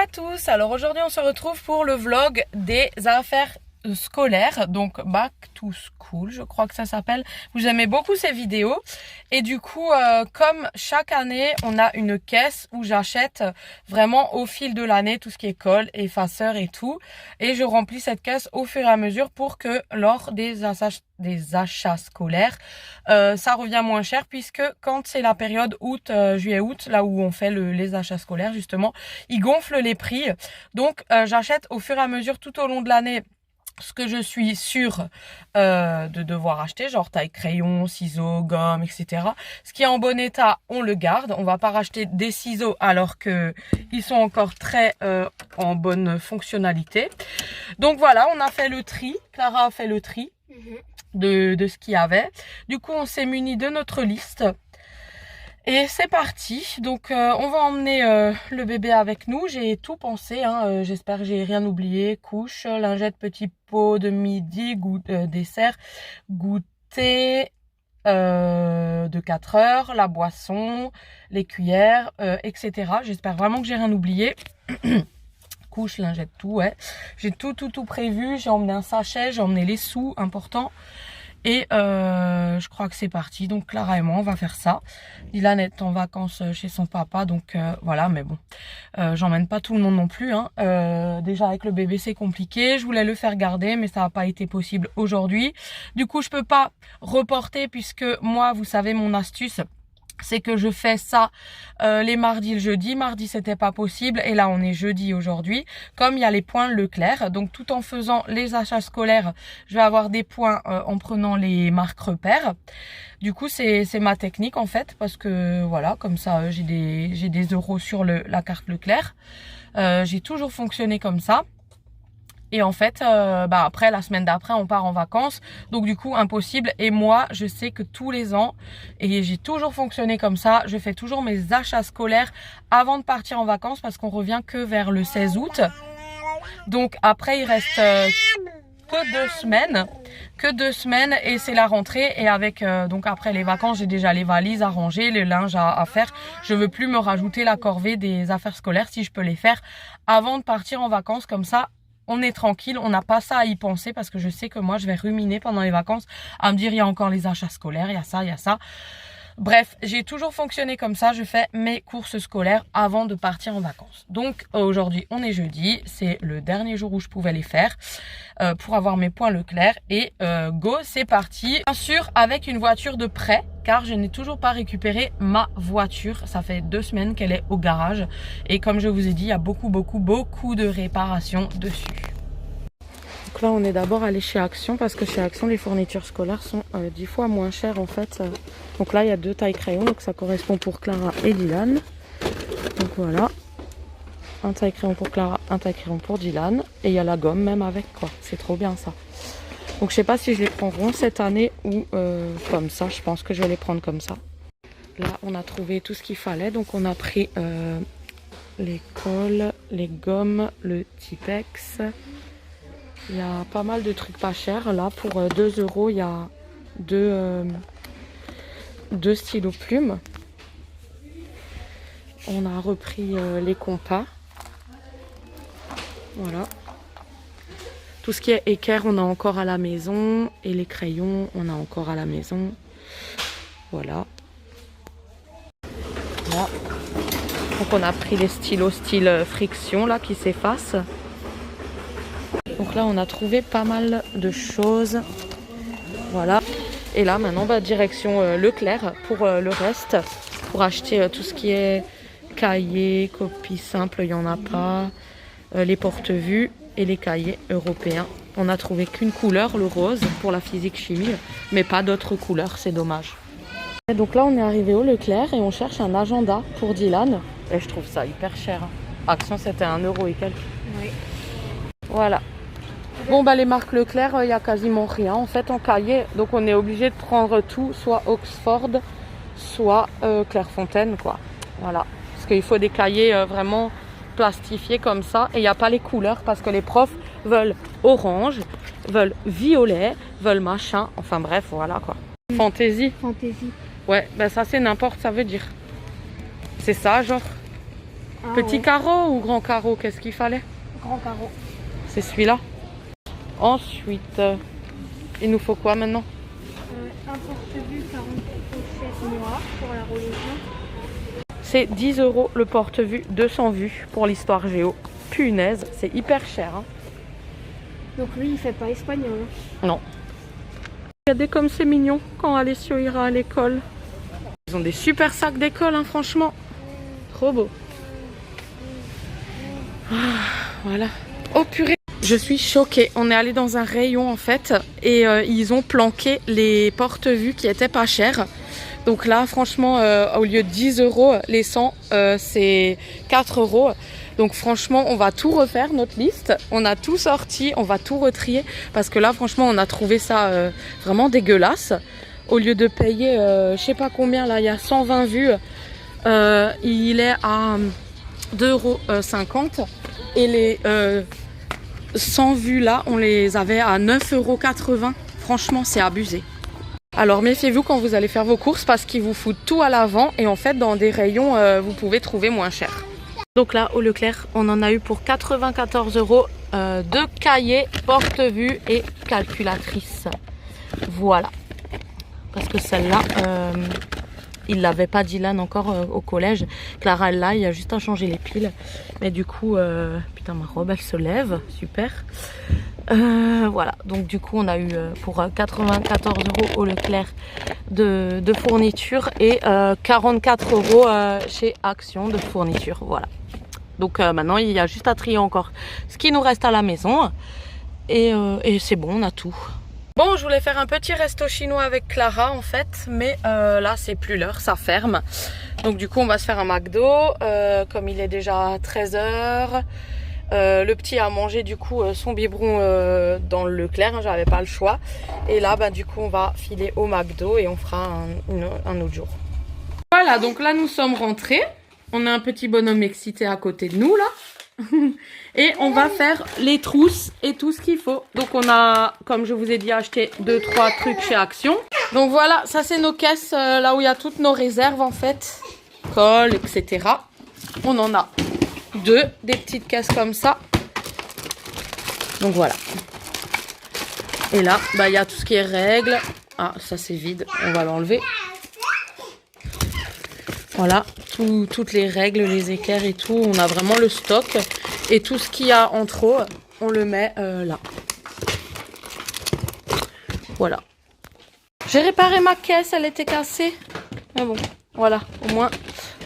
à tous, alors aujourd'hui on se retrouve pour le vlog des affaires scolaires, donc Back to School je crois que ça s'appelle. Vous aimez beaucoup ces vidéos et du coup comme chaque année on a une caisse où j'achète vraiment au fil de l'année tout ce qui est colle, effaceur et tout, et je remplis cette caisse au fur et à mesure pour que lors des achats scolaires ça revient moins cher, puisque quand c'est la période août, juillet-août, là où on fait les achats scolaires justement, ils gonflent les prix. Donc j'achète au fur et à mesure tout au long de l'année ce que je suis sûre de devoir acheter, genre taille crayon, ciseaux, gomme, etc. Ce qui est en bon état, on le garde. On va pas racheter des ciseaux alors que ils sont encore très en bonne fonctionnalité. Donc voilà, on a fait le tri. Clara a fait le tri de ce qu'il y avait. Du coup, on s'est muni de notre liste. Et c'est parti, donc on va emmener le bébé avec nous. J'ai tout pensé, hein. J'espère que j'ai rien oublié. Couche, lingette, petit pot de midi, dessert, goûter de 4 heures, la boisson, les cuillères, etc. J'espère vraiment que j'ai rien oublié. Couche, lingette, tout, ouais. J'ai tout prévu. J'ai emmené un sachet, j'ai emmené les sous, important. Et je crois que c'est parti. Donc Clara et moi on va faire ça. Dylan est en vacances chez son papa, donc voilà, mais bon, j'emmène pas tout le monde non plus, hein. Déjà avec le bébé c'est compliqué. Je voulais le faire garder mais ça n'a pas été possible aujourd'hui. Du coup je peux pas reporter, puisque moi vous savez mon astuce, c'est que je fais ça les mardis, le jeudi. Mardi c'était pas possible et là on est jeudi aujourd'hui. Comme il y a les points Leclerc, donc tout en faisant les achats scolaires, je vais avoir des points en prenant les marques repères. Du coup c'est ma technique en fait, parce que voilà, comme ça j'ai des euros sur la carte Leclerc. J'ai toujours fonctionné comme ça. Et en fait, après, la semaine d'après, on part en vacances. Donc du coup, impossible. Et moi, je sais que tous les ans, et j'ai toujours fonctionné comme ça, je fais toujours mes achats scolaires avant de partir en vacances, parce qu'on revient que vers le 16 août. Donc après, il reste que deux semaines et c'est la rentrée. Et avec donc après les vacances, j'ai déjà les valises à ranger, le linge à faire. Je veux plus me rajouter la corvée des affaires scolaires si je peux les faire avant de partir en vacances. Comme ça, on est tranquille, on n'a pas ça à y penser, parce que je sais que moi je vais ruminer pendant les vacances à me dire il y a encore les achats scolaires, il y a ça, il y a ça. Bref, j'ai toujours fonctionné comme ça, je fais mes courses scolaires avant de partir en vacances. Donc aujourd'hui on est jeudi, c'est le dernier jour où je pouvais les faire pour avoir mes points Leclerc, et go, c'est parti. Bien sûr avec une voiture de prêt, car je n'ai toujours pas récupéré ma voiture. Ça fait 2 semaines qu'elle est au garage et comme je vous ai dit, il y a beaucoup de réparations dessus. Donc là on est d'abord allé chez Action, parce que chez Action les fournitures scolaires sont 10 fois moins chères en fait. Donc là il y a 2 tailles crayons, donc ça correspond pour Clara et Dylan. Donc voilà, un taille crayon pour Clara, un taille crayon pour Dylan, et il y a la gomme même avec, quoi. C'est trop bien ça. Donc je sais pas si je les prendrai cette année ou comme ça. Je pense que je vais les prendre comme ça. Là on a trouvé tout ce qu'il fallait, donc on a pris les colles, les gommes, le Tipex. Il y a pas mal de trucs pas chers. Là pour 2 euros il y a deux stylos plumes. On a repris les compas. Voilà. Tout ce qui est équerre, on a encore à la maison. Et les crayons, on a encore à la maison. Voilà. Voilà. Donc on a pris les stylos style friction là qui s'effacent. Donc là on a trouvé pas mal de choses. Voilà. Et là maintenant direction Leclerc pour le reste. Pour acheter tout ce qui est cahiers, copies simples, il n'y en a pas. Les porte-vues et les cahiers européens. On n'a trouvé qu'une couleur, le rose, pour la physique-chimie, mais pas d'autres couleurs, c'est dommage. Et donc là on est arrivé au Leclerc et on cherche un agenda pour Dylan. Et je trouve ça hyper cher. Action c'était 1 euro et quelques. Oui. Voilà. Bon les marques Leclerc, il n'y a quasiment rien en fait en cahier. Donc on est obligé de prendre tout, soit Oxford, soit Clairefontaine, quoi. Voilà. Parce qu'il faut des cahiers vraiment plastifiés comme ça, et il n'y a pas les couleurs parce que les profs veulent orange, veulent violet, veulent machin, enfin bref, voilà quoi. Fantaisie. Ouais, ça c'est n'importe, ça veut dire. C'est ça genre. Petit carreau ou grand carreau? Qu'est-ce qu'il fallait? Grand carreau. C'est celui-là. Ensuite, il nous faut quoi maintenant? Un porte-vue 40 pochettes noires pour la religion. C'est 10 € le porte-vue, 200 vues pour l'histoire géo. Punaise, c'est hyper cher. Hein. Donc lui, il fait pas espagnol. Non. Regardez comme c'est mignon quand Alessio ira à l'école. Ils ont des super sacs d'école, hein, franchement. Trop beau. Ah, voilà. Oh purée. Je suis choquée. On est allé dans un rayon en fait et ils ont planqué les porte-vues qui étaient pas chers. Donc là, franchement, au lieu de 10 € les 100, c'est 4 €. Donc franchement, on va tout refaire, notre liste. On a tout sorti, on va tout retrier. Parce que là, franchement, on a trouvé ça vraiment dégueulasse. Au lieu de payer, je sais pas combien, là, il y a 120 vues. Il est à 2,50 €. Et les 100 vues là, on les avait à 9,80 €. Franchement, c'est abusé. Alors méfiez-vous quand vous allez faire vos courses parce qu'ils vous foutent tout à l'avant et en fait dans des rayons vous pouvez trouver moins cher. Donc là au Leclerc on en a eu pour 94 € de cahiers, porte-vue et calculatrice. Voilà. Parce que celle-là, il l'avait pas Dylan encore au collège. Clara elle l'a, il y a juste à changer les piles. Mais du coup, putain ma robe elle se lève, super. Voilà, donc du coup on a eu pour 94 € au Leclerc de fourniture et 44 € chez Action de fourniture, voilà. Donc maintenant il y a juste à trier encore ce qui nous reste à la maison et c'est bon, on a tout. Bon, je voulais faire un petit resto chinois avec Clara en fait, mais là c'est plus l'heure, ça ferme. Donc du coup on va se faire un McDo, comme il est déjà 13 h. Le petit a mangé du coup son biberon dans le Leclerc, hein, j'avais pas le choix. Et là bah du coup on va filer au McDo et on fera un autre jour. Voilà, donc là nous sommes rentrés. On a un petit bonhomme excité à côté de nous là. Et on va faire les trousses et tout ce qu'il faut. Donc on a, comme je vous ai dit, acheté 2-3 trucs chez Action. Donc voilà, ça c'est nos caisses, là où il y a toutes nos réserves en fait. Colle, etc. On en a des petites caisses comme ça. Donc voilà. Et là, bah, il y a tout ce qui est règles. Ah, ça c'est vide, on va l'enlever. Voilà, toutes les règles, les équerres et tout. On a vraiment le stock. Et tout ce qu'il y a en trop, on le met là. Voilà. J'ai réparé ma caisse, elle était cassée. Mais bon, voilà, au moins,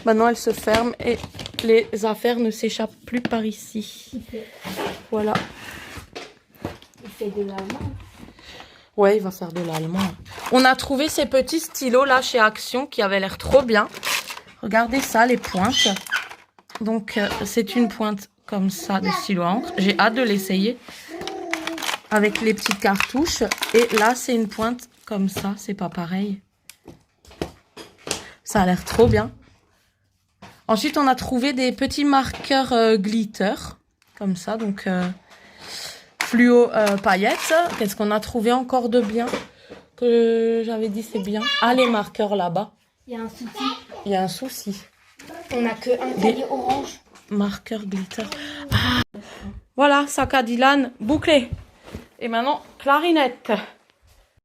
maintenant elle se ferme et les affaires ne s'échappent plus par ici. Voilà. Il fait de l'allemand. Ouais, il va faire de l'allemand. On a trouvé ces petits stylos là chez Action qui avaient l'air trop bien. Regardez ça, les pointes. Donc, c'est une pointe comme ça de stylo à encre. J'ai hâte de l'essayer avec les petites cartouches. Et là, c'est une pointe comme ça. C'est pas pareil. Ça a l'air trop bien. Ensuite, on a trouvé des petits marqueurs glitter. Comme ça, donc fluo paillettes. Qu'est-ce qu'on a trouvé encore de bien? Que j'avais dit c'est bien. Ah, les marqueurs là-bas. Il y a un souci. Il y a un souci. On n'a que un cahier orange. Marqueur glitter. Ah. Voilà, sac à Dylan bouclé. Et maintenant, clarinette.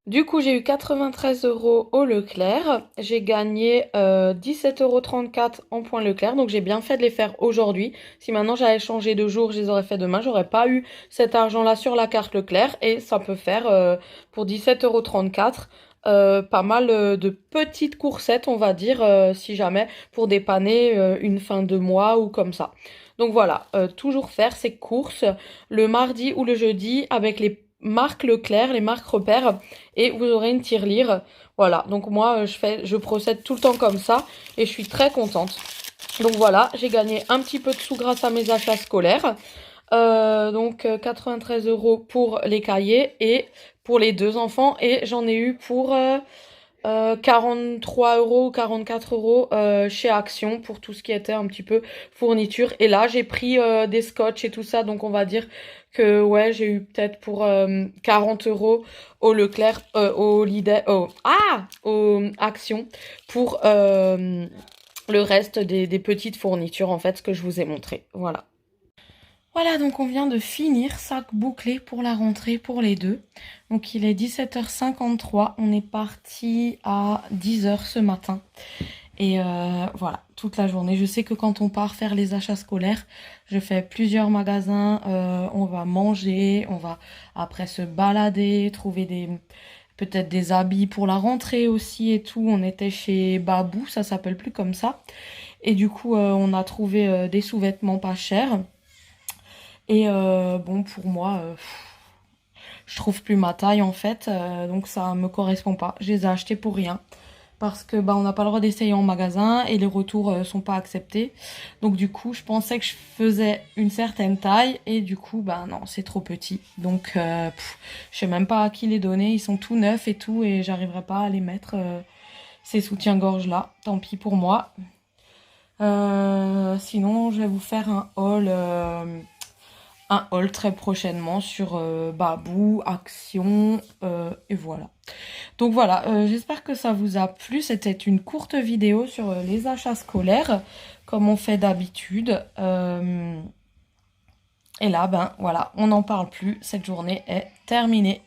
Du coup, j'ai eu 93 € au Leclerc. J'ai gagné 17,34 € en points Leclerc. Donc, j'ai bien fait de les faire aujourd'hui. Si maintenant j'avais changé de jour, je les aurais fait demain. J'aurais pas eu cet argent-là sur la carte Leclerc. Et ça peut faire pour 17,34 € pas mal de petites coursettes, on va dire, si jamais, pour dépanner une fin de mois ou comme ça. Donc voilà, toujours faire ces courses le mardi ou le jeudi avec les marque Leclerc, les marques repères, et vous aurez une tirelire. Voilà, donc moi je procède tout le temps comme ça et je suis très contente. Donc voilà, j'ai gagné un petit peu de sous grâce à mes achats scolaires. Donc 93 € pour les cahiers et pour les 2 enfants, et j'en ai eu pour 43 € ou 44 € chez Action pour tout ce qui était un petit peu fourniture. Et là j'ai pris des scotch et tout ça, donc on va dire que ouais, j'ai eu peut-être pour 40 € au Leclerc, au Lidl, au Action pour le reste des petites fournitures en fait, ce que je vous ai montré. Voilà. Voilà, donc on vient de finir, sac bouclé pour la rentrée pour les deux. Donc il est 17h53, on est parti à 10h ce matin. Et voilà, toute la journée. Je sais que quand on part faire les achats scolaires, je fais plusieurs magasins, on va manger, on va après se balader, trouver peut-être des habits pour la rentrée aussi et tout. On était chez Babou, ça s'appelle plus comme ça. Et du coup, on a trouvé des sous-vêtements pas chers. Et bon, pour moi, je trouve plus ma taille en fait, donc ça me correspond pas. Je les ai achetés pour rien. Parce que bah, on n'a pas le droit d'essayer en magasin et les retours sont pas acceptés. Donc du coup, je pensais que je faisais une certaine taille et du coup, bah non, c'est trop petit. Donc je sais même pas à qui les donner. Ils sont tout neufs et tout et j'arriverai pas à les mettre ces soutiens-gorge là. Tant pis pour moi. Sinon, je vais vous faire un haul très prochainement sur Babou, Action et voilà. Donc voilà, j'espère que ça vous a plu. C'était une courte vidéo sur les achats scolaires, comme on fait d'habitude. Et là, ben voilà, on n'en parle plus. Cette journée est terminée.